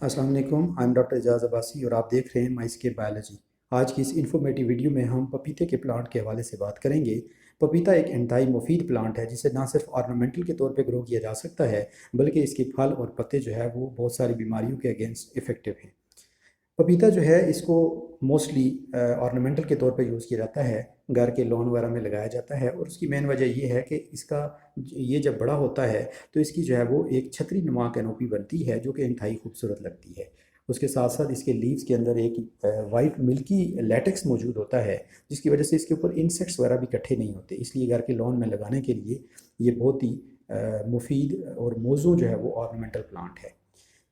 अस्सलाम वालेकुम, I am doctor एजाज़ अब्बासी और आप देख रहे हैं माइस्केप बायोलॉजी। आज की इस इन्फॉर्मेटिव वीडियो में हम पपीते के प्लांट के हवाले से बात करेंगे। पपीता एक इंतहाई मुफीद प्लांट है जिसे ना सिर्फ ऑर्नामेंटल के तौर पे ग्रो किया जा सकता है, बल्कि इसके फल और पत्ते जो है वो बहुत सारी बीमारियों के अगेंस्ट इफ़ेक्टिव हैं। पपीता जो है इसको मोस्टली ऑर्नामेंटल के तौर पे यूज़ किया जाता है, घर के लॉन वगैरह में लगाया जाता है और उसकी मेन वजह ये है कि इसका ये जब बड़ा होता है तो इसकी जो है वो एक छतरी नुमा कैनोपी बनती है जो कि इंतहाई खूबसूरत लगती है। उसके साथ साथ इसके लीव्स के अंदर एक वाइट मिल्की लेटेक्स मौजूद होता है, जिसकी वजह से इसके ऊपर इंसेक्ट्स वगैरह भी इकट्ठे नहीं होते, इसलिए घर के लॉन में लगाने के लिए ये बहुत ही मुफीद और मौजू जो है वो ऑर्नामेंटल प्लांट है।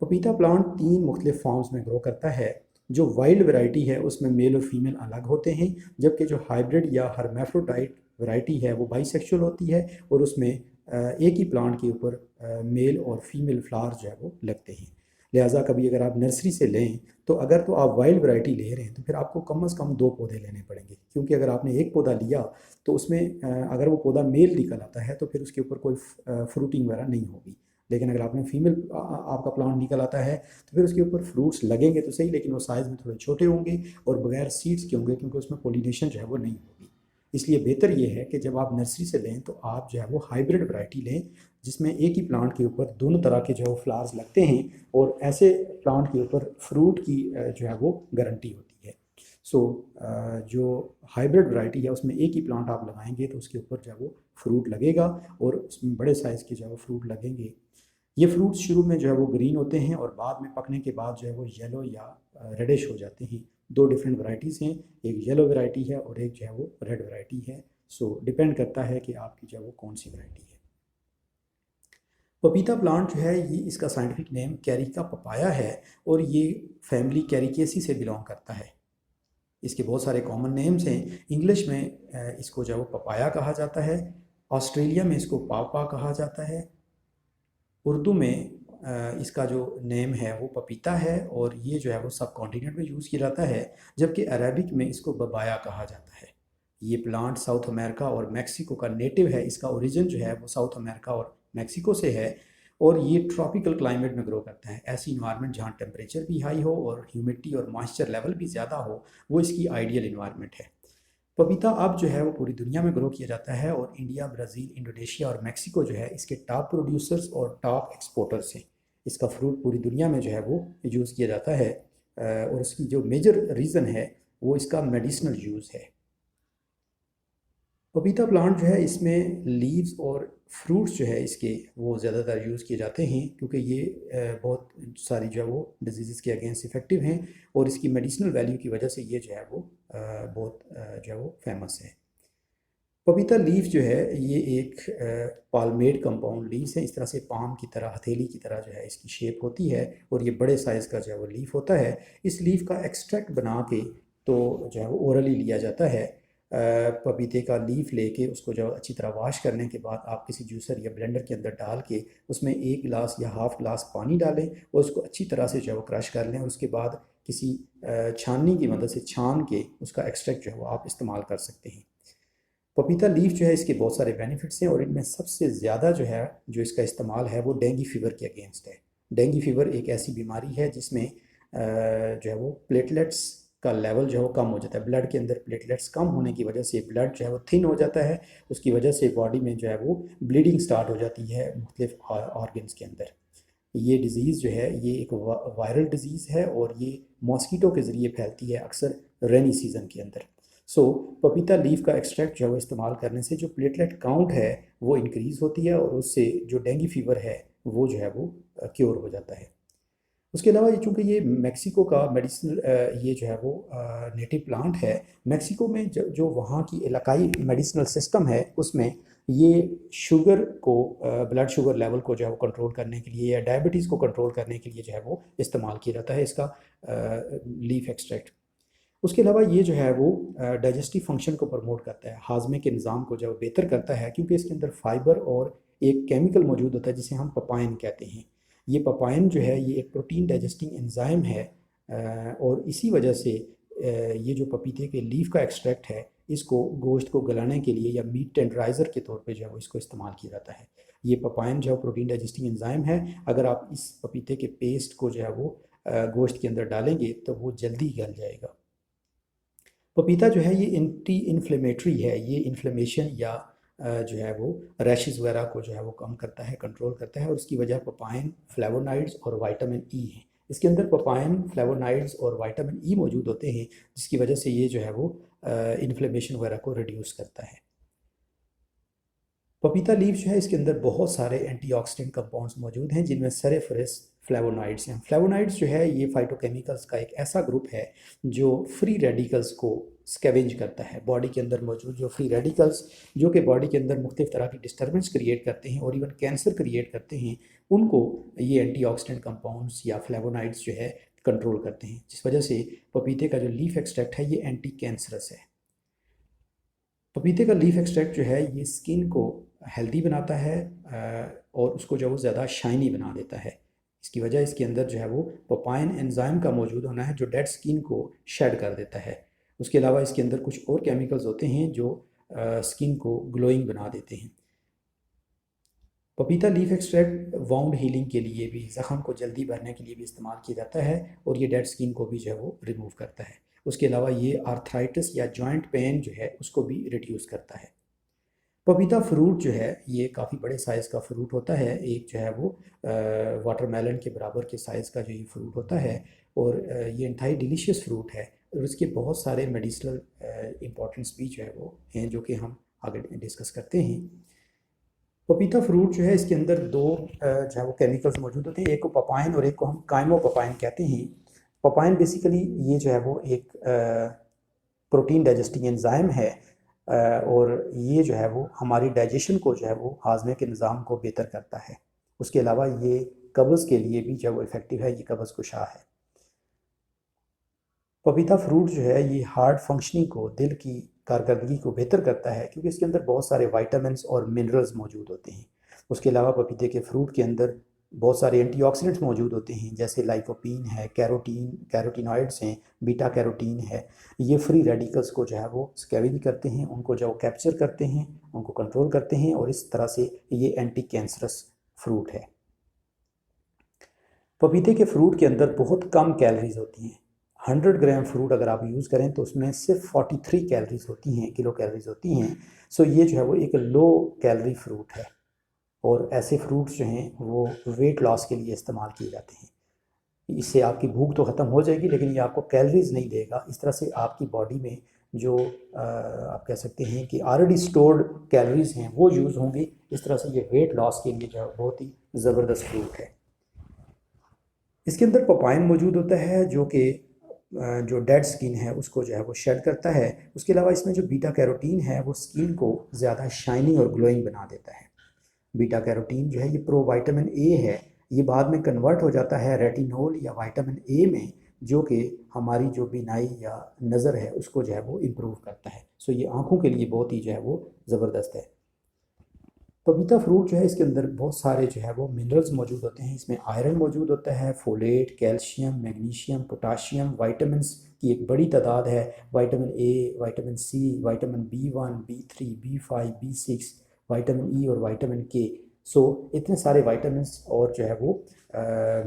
पपीता प्लांट तीन मुख्तलिफ फॉर्म्स में ग्रो करता है। जो वाइल्ड वैरायटी है उसमें मेल और फीमेल अलग होते हैं, जबकि जो हाइब्रिड या हर्मेफ्रोडाइट वैरायटी है वो बाइसेक्सुअल होती है और उसमें एक ही प्लांट के ऊपर मेल और फीमेल फ्लावर जो है वो लगते हैं। लिहाजा कभी अगर आप नर्सरी से लें तो अगर तो आप वाइल्ड वैरायटी ले रहे हैं तो फिर आपको कम अज़ कम दो पौधे लेने पड़ेंगे, क्योंकि अगर आपने एक पौधा लिया तो उसमें अगर वो पौधा मेल निकल आता है तो फिर उसके ऊपर कोई फ्रूटिंग वगैरह नहीं होगी। लेकिन अगर आपने फीमेल आपका प्लांट निकल आता है तो फिर उसके ऊपर फ्रूट्स लगेंगे तो सही, लेकिन वो साइज़ में थोड़े छोटे होंगे और बगैर सीड्स के होंगे, क्योंकि उसमें पोलिनेशन जो है वो नहीं होगी। इसलिए बेहतर ये है कि जब आप नर्सरी से लें तो आप जो है वो हाइब्रिड वैरायटी लें, जिसमें एक ही प्लांट के ऊपर दोनों तरह के जो है वो फ्लावर्स लगते हैं और ऐसे प्लांट के ऊपर फ्रूट की जो है वो गारंटी होती है। सो जो हाइब्रिड वैरायटी है उसमें एक ही प्लांट आप लगाएंगे तो उसके ऊपर जो है वो फ्रूट लगेगा और उसमें बड़े साइज़ के जो है वो फ्रूट लगेंगे। ये फ्रूट्स शुरू में जो है वो ग्रीन होते हैं और बाद में पकने के बाद जो है वो येलो या रेडिश हो जाते हैं। दो डिफरेंट वैरायटीज़ हैं, एक येलो वैरायटी है और एक जो है वो रेड वैरायटी है। सो डिपेंड करता है कि आपकी जो है वो कौन सी वैरायटी है। पपीता प्लांट जो है ये इसका साइंटिफिक नेम कैरिका पपाया है और ये फैमिली कैरिकेसी से बिलोंग करता है। इसके बहुत सारे कॉमन नेम्स हैं। इंग्लिश में इसको जो है वो पपाया कहा जाता है, ऑस्ट्रेलिया में इसको पापा कहा जाता है, उर्दू में इसका जो नेम है वो पपीता है और ये जो है वो सब कॉन्टिनेंट में यूज़ किया जाता है, जबकि अरबिक में इसको बबाया कहा जाता है। ये प्लांट साउथ अमेरिका और मेक्सिको का नेटिव है। इसका ओरिजिन जो है वो साउथ अमेरिका और मेक्सिको से है और ये ट्रॉपिकल क्लाइमेट में ग्रो करता है। ऐसी इन्वायरमेंट जहाँ टेम्परेचर भी हाई हो और ह्यूमिडिटी और मॉइस्चर लेवल भी ज़्यादा हो, वो इसकी आइडियल इन्वायरमेंट है। पपीता अब जो है वो पूरी दुनिया में ग्रो किया जाता है और इंडिया, ब्राज़ील, इंडोनेशिया और मेक्सिको जो है इसके टॉप प्रोड्यूसर्स और टॉप एक्सपोर्टर्स हैं। इसका फ्रूट पूरी दुनिया में जो है वो यूज़ किया जाता है और उसकी जो मेजर रीज़न है वो इसका मेडिसिनल यूज़ है। पपीता प्लांट जो है इसमें लीव्स और फ्रूट्स जो है इसके वो ज़्यादातर यूज़ किए जाते हैं, क्योंकि ये बहुत सारी जो है वो डिजीज़ के अगेंस्ट इफ़ेक्टिव हैं और इसकी मेडिसिनल वैल्यू की वजह से ये जो है वो बहुत जो है वो फेमस है। पपीता लीफ जो है ये एक पाल्मेड कंपाउंड लीव्स है। इस तरह से पाम की तरह, हथेली की तरह जो है इसकी शेप होती है और ये बड़े साइज़ का जो है वो लीफ होता है। इस लीफ का एक्सट्रैक्ट बना के तो जो है वो ओरली लिया जाता है। पपीते का लीफ लेके उसको जो अच्छी तरह वॉश करने के बाद आप किसी जूसर या ब्लेंडर के अंदर डाल के उसमें एक गिलास या हाफ़ गिलास पानी डालें और उसको अच्छी तरह से जो है वो क्रश कर लें और उसके बाद किसी छाननी की मदद से छान के उसका एक्सट्रैक्ट जो है वो आप इस्तेमाल कर सकते हैं। पपीता लीफ जो है इसके बहुत सारे बेनिफिट्स हैं और इनमें सबसे ज़्यादा जो है जो इसका इस्तेमाल है वो डेंगू फीवर के अगेंस्ट है। डेंगू फीवर एक ऐसी बीमारी है जिसमें जो है वो प्लेटलेट्स का लेवल जो है वो कम हो जाता है। ब्लड के अंदर प्लेटलेट्स कम होने की वजह से ब्लड जो है वो थिन हो जाता है। उसकी वजह से बॉडी में जो है वो ब्लीडिंग स्टार्ट हो जाती है मुख्तलिफ ऑर्गन्स के अंदर। ये डिज़ीज़ जो है ये एक वायरल डिज़ीज़ है और ये मॉस्किटो के ज़रिए फैलती है अक्सर रेनी सीज़न के अंदर। सो पपीता लीफ का एक्सट्रैक्ट जो है वो इस्तेमाल करने से जो प्लेटलेट काउंट है वो इंक्रीज़ होती है और उससे जो डेंगू फीवर है वो जो है वो क्योर हो जाता है। उसके अलावा ये चूँकि ये मेक्सिको का मेडिसिनल ये जो है वो नेटिव प्लांट है। मेक्सिको में जो वहाँ की इलाकाई मेडिसिनल सिस्टम है उसमें ये शुगर को, ब्लड शुगर लेवल को जो है वो कंट्रोल करने के लिए या डायबिटीज़ को कंट्रोल करने के लिए जो है वो इस्तेमाल किया जाता है इसका लीफ एक्सट्रैक्ट। उसके अलावा ये जो है वो डाइजेस्टिव फंक्शन को प्रमोट करता है, हाजमे के निज़ाम को जो है बेहतर करता है, क्योंकि इसके अंदर फाइबर और एक केमिकल मौजूद होता है जिसे हम पपाइन कहते हैं। ये पपाइन जो है ये एक प्रोटीन डाइजेस्टिंग एंजाइम है और इसी वजह से ये जो पपीते के लीफ का एक्सट्रैक्ट है इसको गोश्त को गलाने के लिए या मीट टेंडराइज़र के तौर पे जो है वो इसको इस्तेमाल किया जाता है। ये पपाइन जो है प्रोटीन डाइजेस्टिंग एंजाइम है। अगर आप इस पपीते के पेस्ट को जो है वो गोश्त के अंदर डालेंगे तो वो जल्दी गल जाएगा। पपीता जो है ये एंटी इन्फ्लेमेटरी है, ये इन्फ्लेमेशन या जो है वो रैशेस वगैरह को जो है वो कम करता है, कंट्रोल करता है, और उसकी वजह पपाइन, फ्लेवोनाइड्स और विटामिन ई है। इसके अंदर पपाइन, फ्लेवोनाइड्स और विटामिन ई मौजूद होते हैं, जिसकी वजह से ये जो है वो इन्फ्लेमेशन वगैरह को रिड्यूस करता है। पपीता लीफ जो है इसके अंदर बहुत सारे एंटीऑक्सीडेंट कंपाउंड्स मौजूद हैं, जिनमें सरेफरस फ्लेवोनाइड्स हैं। फ्लेवोनाइड्स जो है ये फाइटोकेमिकल्स का एक ऐसा ग्रुप है जो फ्री रेडिकल्स को स्कैवेंज करता है। बॉडी के अंदर मौजूद जो फ्री रेडिकल्स जो कि बॉडी के अंदर मुख्तलिफ तरह की डिस्टर्बेंस क्रिएट करते हैं और इवन कैंसर क्रिएट करते हैं, उनको ये एंटीऑक्सीडेंट कंपाउंड्स या फ्लेवोनाइड्स जो है कंट्रोल करते हैं, जिस वजह से पपीते का जो लीफ एक्सट्रैक्ट है ये एंटी कैंसरस है। पपीते का लीफ एक्सट्रैक्ट जो है ये स्किन को हेल्दी बनाता है और उसको जो वो ज़्यादा शाइनी बना देता है। इसकी वजह इसके अंदर जो है वो पपाइन एंजाइम का मौजूद होना है, जो डेड स्किन को शेड कर देता है। उसके अलावा इसके अंदर कुछ और केमिकल्स होते हैं जो स्किन को ग्लोइंग बना देते हैं। पपीता लीफ एक्सट्रैक्ट वाउंड हीलिंग के लिए भी, ज़ख़म को जल्दी भरने के लिए भी इस्तेमाल किया जाता है और ये डेड स्किन को भी जो है वो रिमूव करता है। उसके अलावा ये आर्थराइटिस या जॉइंट पेन जो है उसको भी रिड्यूस करता है। पपीता फ्रूट जो है ये काफ़ी बड़े साइज़ का फ्रूट होता है, एक जो है वो वाटरमेलन के बराबर के साइज़ का जो ये फ्रूट होता है, और ये इंतहाई डिलीशियस फ्रूट है, और इसके बहुत सारे मेडिसिनल इम्पॉर्टेंस भी जो है वो हैं, जो कि हम आगे डिस्कस करते हैं। पपीता फ्रूट जो है इसके अंदर दो जो है वो केमिकल्स मौजूद होते हैं, एक को पपाइन और एक को हम काइमोपपाइन कहते हैं। पपाइन बेसिकली ये जो है वो एक प्रोटीन डाइजेस्टिंग एंजाइम है, और ये जो है वो हमारी डाइजेशन को जो है वो हाजमे के निज़ाम को बेहतर करता है। उसके अलावा ये कब्ज़ के लिए भी जो है वो इफ़ेक्टिव है, ये कब्ज़ कुशा है। पपीता फ्रूट जो है ये हार्ट फंक्शनिंग को, दिल की कारकर्दगी को बेहतर करता है, क्योंकि इसके अंदर बहुत सारे वाइटामिन्स और मिनरल्स मौजूद होते हैं। उसके अलावा पपीते के फ्रूट के अंदर बहुत सारे एंटीऑक्सीडेंट्स मौजूद होते हैं, जैसे लाइकोपीन है, कैरोटीनॉइड्स हैं, बीटा कैरोटीन है। ये फ्री रेडिकल्स को जो है वो स्कैवेंज करते हैं, उनको जो कैप्चर करते हैं, उनको कंट्रोल करते हैं, और इस तरह से ये एंटी कैंसरस फ्रूट है। पपीते के फ्रूट के अंदर बहुत कम कैलोरीज होती हैं। 100 ग्राम फ्रूट अगर आप यूज़ करें तो उसमें सिर्फ 43 कैलोरीज होती हैं, किलो कैलोरीज होती हैं। सो ये जो है वो एक लो कैलोरी फ्रूट है, और ऐसे फ्रूट्स जो हैं वो वेट लॉस के लिए इस्तेमाल किए जाते हैं। इससे आपकी भूख तो ख़त्म हो जाएगी, लेकिन ये आपको कैलोरीज नहीं देगा। इस तरह से आपकी बॉडी में जो आप कह सकते हैं कि ऑलरेडी स्टोर्ड कैलोरीज हैं वो यूज़ होंगी। इस तरह से ये वेट लॉस के लिए जो है बहुत ही ज़बरदस्त फ्रूट है। इसके अंदर पपाइन मौजूद होता है, जो कि जो डेड स्किन है उसको जो है वो शेड करता है। उसके अलावा इसमें जो बीटा कैरोटीन है वो स्किन को ज़्यादा शाइनिंग और ग्लोइंग बना देता है। बीटा कैरोटीन जो है ये प्रो विटामिन ए है, ये बाद में कन्वर्ट हो जाता है रेटिनोल या विटामिन ए में, जो कि हमारी जो बीनाई या नज़र है उसको जो है वो इम्प्रूव करता है। सो ये आँखों के लिए बहुत ही जो है वो ज़बरदस्त है। पपीता फ्रूट जो है इसके अंदर बहुत सारे जो है वो मिनरल्स मौजूद होते हैं। इसमें आयरन मौजूद होता है, folate, calcium, magnesium, potassium, vitamins की एक बड़ी तादाद है। Vitamin A, vitamin C, vitamin B1, B3, B5, B6, vitamin E और विटामिन के। सो इतने सारे विटामिन्स और जो है वो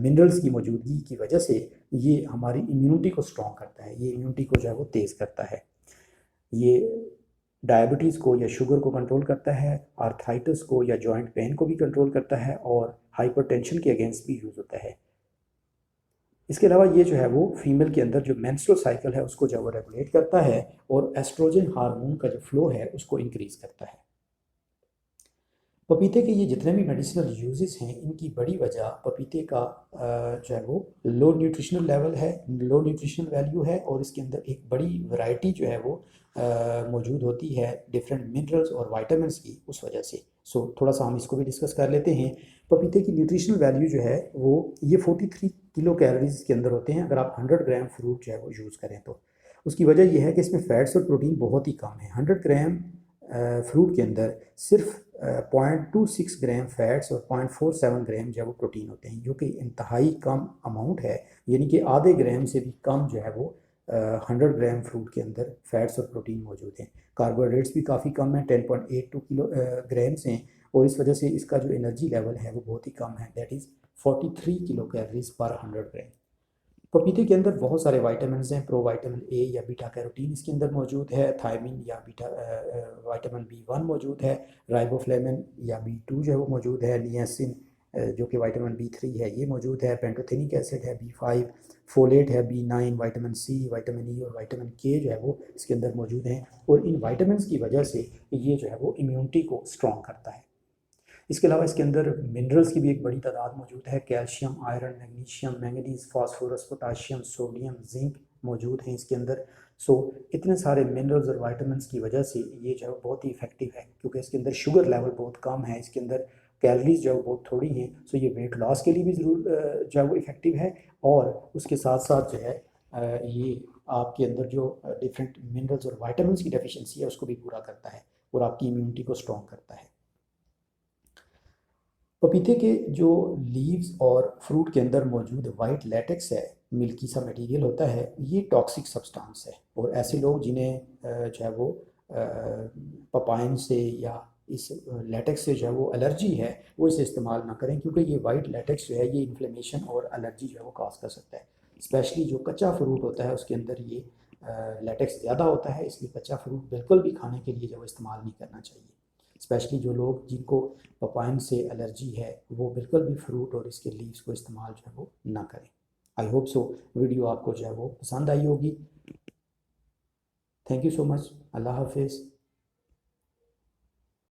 मिनरल्स की मौजूदगी की वजह से ये हमारी इम्यूनिटी को स्ट्रॉन्ग करता है, ये इम्यूनिटी को जो है वो तेज़ करता है। ये डायबिटीज़ को या शुगर को कंट्रोल करता है, आर्थराइटिस को या जॉइंट पेन को भी कंट्रोल करता है, और हाइपरटेंशन के अगेंस्ट भी यूज़ होता है। इसके अलावा ये जो है वो फीमेल के अंदर जो मेंस्ट्रुअल साइकिल है उसको जो है वो रेगुलेट करता है, और एस्ट्रोजन हार्मोन का जो फ्लो है उसको इंक्रीज़ करता है। पपीते के ये जितने भी मेडिसिनल यूजेस हैं, इनकी बड़ी वजह पपीते का जो है वो लो न्यूट्रिशनल लेवल है, लो न्यूट्रिशनल वैल्यू है, और इसके अंदर एक बड़ी वैरायटी जो है वो मौजूद होती है डिफरेंट मिनरल्स और विटामिन्स की, उस वजह से। सो थोड़ा सा हम इसको भी डिस्कस कर लेते हैं। पपीते की न्यूट्रिशनल वैल्यू जो है वो ये 43 किलो कैलोरीज के अंदर होते हैं अगर आप 100 ग्राम फ्रूट जो है वो यूज़ करें तो। उसकी वजह यह है कि इसमें फ़ैट्स और प्रोटीन बहुत ही कम है। 100 ग्राम फ्रूट के अंदर सिर्फ 0.26 ग्राम फैट्स और 0.47 ग्राम जो है वो प्रोटीन होते हैं, जो कि इंतहाई कम अमाउंट है। यानी कि आधे ग्राम से भी कम जो है वो 100 ग्राम फ्रूट के अंदर फैट्स और प्रोटीन मौजूद हैं। कार्बोहाइड्रेट्स भी काफ़ी कम है, 10.82 किलो ग्राम्स हैं, और इस वजह से इसका जो एनर्जी लेवल है वो बहुत ही कम है, दैट इज़ 43 किलो कैलोरीज पर 100 ग्राम। पपीते के अंदर बहुत सारे वाइटामिन हैं। प्रो वाइटामिन ए या बीटा कैरोटीन इसके अंदर मौजूद है। थायमिन या बीटा वाइटामिन B1 मौजूद है। राइबोफ्लेविन या B2 जो है वो मौजूद है। नियासिन जो कि वाइटामिन B3 है ये मौजूद है। पेंटोथेनिक एसिड है B5, फोलेट है B9, vitamin C, vitamin E और वाइटामिन के जो है वो इसके अंदर मौजूद हैं। और इन वाइटामिन की वजह से ये जो है वो इम्यूनिटी को स्ट्रॉन्ग करता है। इसके अलावा इसके अंदर मिनरल्स की भी एक बड़ी तादाद मौजूद है। Calcium, iron, magnesium, manganese, phosphorus, potassium, sodium, zinc मौजूद हैं इसके अंदर। सो इतने सारे मिनरल्स और वाइटामिन की वजह से ये जो है बहुत ही इफेक्टिव है, क्योंकि इसके अंदर शुगर लेवल बहुत कम है, इसके अंदर कैलोरीज जो है बहुत थोड़ी हैं। सो ये वेट लॉस के लिए भी ज़रूर जो है वो इफेक्टिव है, और उसके साथ साथ जो है ये आपके अंदर जो डिफरेंट मिनरल्स और वाइटामिन की डेफिशिएंसी है उसको भी पूरा करता है और आपकी इम्यूनिटी को स्ट्रॉन्ग करता है। पपीते के जो लीव्स और फ्रूट के अंदर मौजूद वाइट लैटेक्स है, मिल्की सा मटेरियल होता है, ये टॉक्सिक सब्सटेंस है। और ऐसे लोग जिन्हें जो है वो पपाइन से या इस लैटेक्स से जो है वो एलर्जी है, वो इसे इस्तेमाल ना करें, क्योंकि ये वाइट लैटेक्स जो है ये इन्फ्लेमेशन और एलर्जी जो है वो काज कर सकता है। स्पेशली जो कच्चा फ्रूट होता है उसके अंदर ये लैटेक्स ज़्यादा होता है, इसलिए कच्चा फ्रूट बिल्कुल भी खाने के लिए जो है इस्तेमाल नहीं करना चाहिए। स्पेशली जो लोग जिनको पपाइन से एलर्जी है वो बिल्कुल भी फ्रूट और इसके लीव्स को इस्तेमाल जो है वो ना करें। आई होप सो वीडियो आपको जो है वो पसंद आई होगी। Thank you so much. अल्लाह हाफिज़।